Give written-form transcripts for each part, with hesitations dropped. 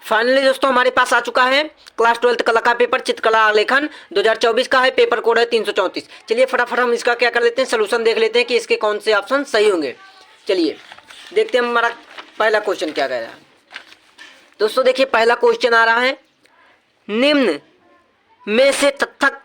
Finally दोस्तों हमारे पास आ चुका है क्लास 12th कला का पेपर चित्रकला आलेखन 2024 का है। पेपर कोड है 334। चलिए फटाफट हम इसका क्या कर लेते हैं, सोल्यूशन देख लेते हैं कि इसके कौन से ऑप्शन सही होंगे। चलिए देखते हैं हमारा पहला क्वेश्चन क्या कह रहा है। दोस्तों देखिए पहला क्वेश्चन आ रहा है, निम्न में से तथक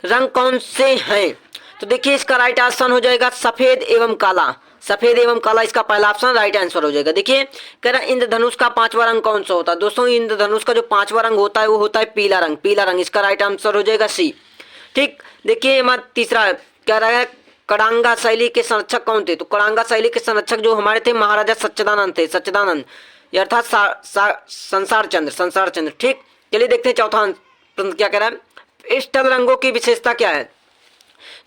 रंग कौन से हैं। तो देखिए इसका राइट आंसर हो जाएगा सफेद एवं काला। सफेद एवं काला इसका पहला ऑप्शन राइट आंसर हो जाएगा। देखिए कह रहा है इंद्रधनुष का पांचवा रंग कौन सा होता है। दोस्तों इंद्रधनुष का जो पांचवा रंग होता है वो होता है पीला रंग। पीला रंग इसका राइट आंसर हो जाएगा सी। ठीक, देखिए हमारा तीसरा कह रहा है कड़ांगा शैली के संरक्षक कौन थे। तो कड़ांगा शैली के संरक्षक जो हमारे थे महाराजा सच्चिदानंद थे। सच्चिदानंद अर्थात संसार चंद्र। ठीक, चलिए देखते हैं चौथा प्रश्न क्या कह रहा है, पेस्टल रंगों की विशेषता क्या है।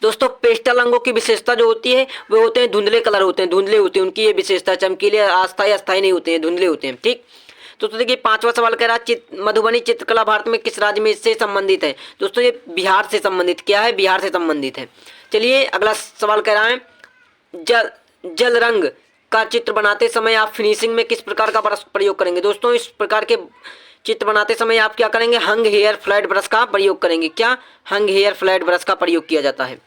दोस्तों पेस्टल रंगों की विशेषता जो होती है वो होते हैं धुंधले कलर होते हैं, धुंधले होते हैं उनकी ये विशेषता, चमकीले अस्थाई नहीं होते हैं, धुंधले होते हैं। ठीक, तो देखिए पांचवा सवाल कह रहा है मधुबनी चित्रकला भारत में किस राज्य में इससे संबंधित है। दोस्तों ये बिहार से संबंधित क्या है, बिहार से संबंधित है। चलिए अगला सवाल कह रहा है जल रंग का चित्र बनाते समय आप फिनिशिंग में किस प्रकार का प्रयोग करेंगे। दोस्तों इस प्रकार के चित्र बनाते समय आप क्या करेंगे, हंग हेयर फ्लैट ब्रश का प्रयोग करेंगे। क्या, हंग हेयर फ्लैट ब्रश का प्रयोग किया जाता है।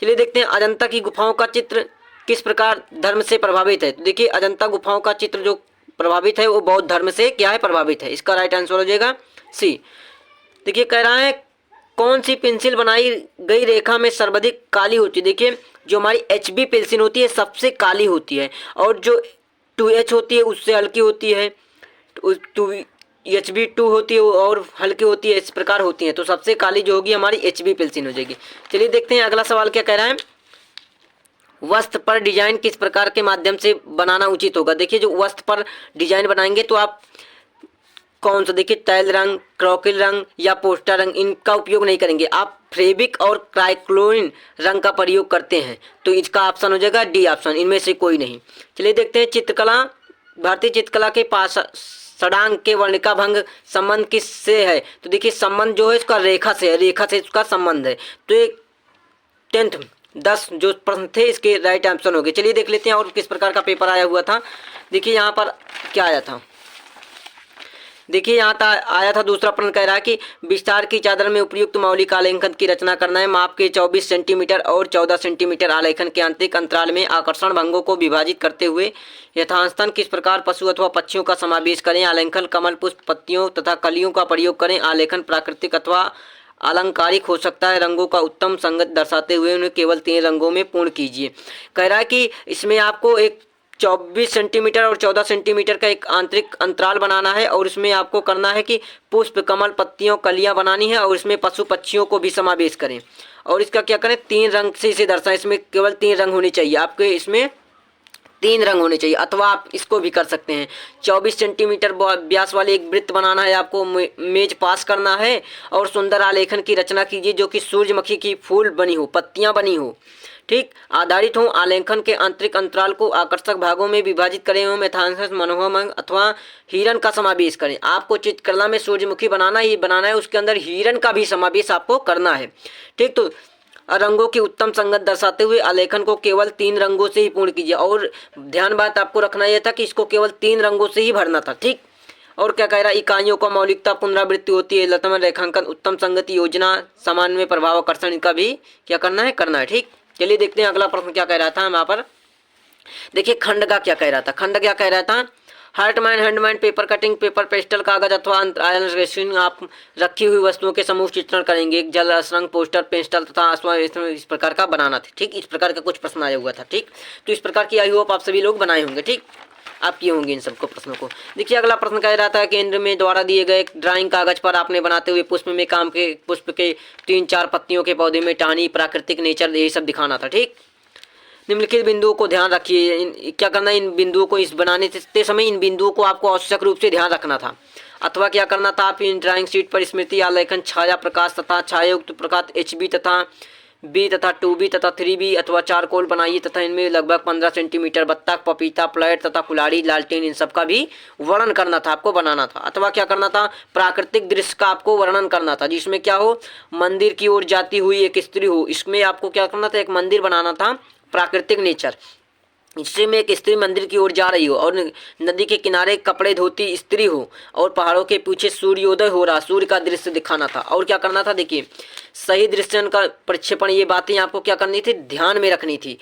चलिए देखते हैं अजंता की गुफाओं का चित्र किस प्रकार धर्म से प्रभावित है। तो देखिए अजंता गुफाओं का चित्र जो प्रभावित है वो बौद्ध धर्म से क्या है, प्रभावित है। इसका राइट आंसर हो जाएगा सी। देखिए कह रहा है कौन सी पेंसिल बनाई गई रेखा में सर्वाधिक काली होती है। देखिए जो हमारी HB पेंसिल होती है सबसे काली होती है और जो 2H होती है उससे हल्की होती है, HB2 होती है और हल्की होती है, इस प्रकार होती है। तो सबसे काली जो होगी हमारी HB पेंसिल हो जाएगी। चलिए देखते हैं अगला सवाल क्या कह रहा है, वस्त्र पर डिजाइन किस प्रकार के माध्यम से बनाना उचित होगा। देखिए जो वस्त्र पर डिजाइन बनाएंगे तो आप कौन सा, देखिए तैल रंग, क्रोकिल रंग या पोस्टर रंग, इनका उपयोग नहीं करेंगे। आप फेविक और क्राइक्लोइन रंग का प्रयोग करते हैं। तो इसका ऑप्शन हो जाएगा डी ऑप्शन, इनमें से कोई नहीं। चलिए देखते हैं चित्रकला भारतीय चित्रकला के पास षडांग के वर्णिका भंग संबंध किससे है। तो देखिए संबंध जो है इसका रेखा से है, रेखा से इसका संबंध है। तो ये 10th 10 जो प्रश्न थे इसके राइट आंसर हो गए। चलिए देख लेते हैं और किस प्रकार का पेपर आया हुआ था। देखिए यहाँ पर क्या आया था, देखिए यहाँ आया था दूसरा प्रश्न कह रहा है कि विस्तार की चादर में उपयुक्त मौलिक आलेखन की रचना करना है। माप के 24 सेंटीमीटर और 14 सेंटीमीटर आलेखन के आंतरिक अंतराल में आकर्षण भंगों को विभाजित करते हुए यथास्थान किस प्रकार पशु अथवा पक्षियों का समावेश करें। आलेखन कमल पुष्प पत्तियों तथा कलियों का प्रयोग करें। आलेखन प्राकृतिक अथवा अलंकारिक हो सकता है। रंगों का उत्तम संगत दर्शाते हुए उन्हें केवल 3 रंगों में पूर्ण कीजिए। कह रहा है कि इसमें आपको एक 24 सेंटीमीटर और 14 सेंटीमीटर का एक आंतरिक अंतराल बनाना है और इसमें आपको करना है कि पुष्प कमल पत्तियों कलियां बनानी है और इसमें पशु पक्षियों को भी समावेश करें और इसका क्या करें 3 रंग से इसे दर्शाएं। इसमें केवल 3 रंग होने चाहिए, आपके इसमें 3 रंग होने चाहिए। अथवा आप इसको भी कर सकते हैं 24 सेंटीमीटर व्यास वाले एक वृत्त बनाना है, आपको मेज पास करना है और सुंदर आलेखन की रचना कीजिए जो कि सूरजमुखी की फूल बनी हो, पत्तियां बनी हो। ठीक, आधारित हो। आलेखन के आंतरिक अंतराल को आकर्षक भागों में विभाजित करें एवं यथांश मनोहर अथवा हिरन का समावेश करें। आपको चित्रकला में सूरजमुखी बनाना है, उसके अंदर हिरन का भी समावेश आपको करना है। ठीक, तो रंगों की उत्तम संगत दर्शाते हुए आलेखन को केवल 3 रंगों से ही पूर्ण कीजिए। और ध्यान बात आपको रखना यह था कि इसको केवल 3 रंगों से ही भरना था। ठीक, और क्या कह रहा है, इकाइयों का मौलिकता पुनरावृत्ति होती है, लतम रेखांकन, उत्तम संगति, योजना, सामान्य में प्रभाव, आकर्षण, इनका भी क्या करना है। ठीक, चलिए देखते हैं अगला प्रश्न क्या कह रहा था। हम यहाँ पर देखिए खंड का क्या कह रहा था। खंड क्या कह रहा था, हार्टमैन हैंडमैन पेपर कटिंग पेपर पेस्टल कागज अथवा आयरन रेसिन आप रखी हुई वस्तुओं के समूह चित्रण करेंगे। एक जल रंग पोस्टर पेस्टल तथा इस प्रकार का बनाना था। ठीक, इस प्रकार का कुछ प्रश्न आया हुआ था। ठीक, तो इस प्रकार की आई होप आप सभी लोग बनाए होंगे। ठीक, आप किए होंगे इन सबको प्रश्नों को। देखिए अगला प्रश्न कह रहा था केंद्र में द्वारा दिए गए ड्राइंग कागज पर आपने बनाते हुए पुष्प में काम के पुष्प के 3-4 पत्तियों के पौधे में टहनी, प्राकृतिक नेचर, यही सब दिखाना था। ठीक, निम्नलिखित बिंदुओं को ध्यान रखिए। क्या करना है, इन बिंदुओं को इस बनाने से समय इन बिंदुओं को आपको आवश्यक रूप से ध्यान रखना था। अथवा क्या करना था, आप इन ड्राइंग शीट पर स्मृति आलेखन, छाया प्रकाश तथा छायायुक्त प्रकाश HB तथा B तथा 2B तथा 3B अथवा चारकोल बनाइए तथा इनमें लगभग 15 सेंटीमीटर बत्तख, पपीता, प्लेट तथा कुल्हाड़ी, लालटेन, इन सब का भी वर्णन करना था, आपको बनाना था। अथवा क्या करना था, प्राकृतिक दृश्य का आपको वर्णन करना था जिसमें क्या हो, मंदिर की ओर जाती हुई एक स्त्री हो। इसमें आपको क्या करना था, एक मंदिर बनाना था, प्राकृतिक नेचर। हिस्ट्री में एक स्त्री मंदिर की ओर जा रही हो और नदी के किनारे कपड़े धोती स्त्री हो और पहाड़ों के पीछे सूर्योदय हो रहा, सूर्य का दृश्य दिखाना था। और क्या करना था, देखिए सही दृश्य का प्रक्षेपण, ये बातें आपको क्या करनी थी, ध्यान में रखनी थी।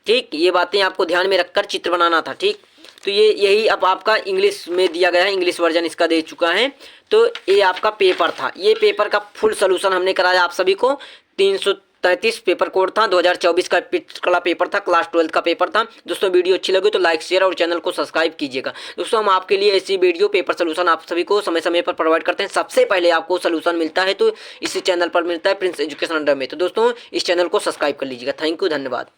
ठीक, ये बातें आपको ध्यान में रखकर चित्र बनाना था। ठीक, तो ये यही अब आपका इंग्लिश में दिया गया है, इंग्लिश वर्जन इसका दे चुका है। तो ये आपका पेपर था, ये पेपर का फुल सोल्यूशन हमने कराया आप सभी को। 333 पेपर कोड था, 2024 का कला पेपर था, क्लास 12 का पेपर था। दोस्तों वीडियो अच्छी लगी तो लाइक शेयर और चैनल को सब्सक्राइब कीजिएगा। दोस्तों हम आपके लिए ऐसी वीडियो पेपर सोल्यूशन आप सभी को समय समय पर प्रोवाइड करते हैं। सबसे पहले आपको सोल्यूशन मिलता है तो इसी चैनल पर मिलता है, प्रिंस एजुकेशन अंडर में। तो दोस्तों इस चैनल को सब्सक्राइब कर लीजिएगा। थैंक यू, धन्यवाद।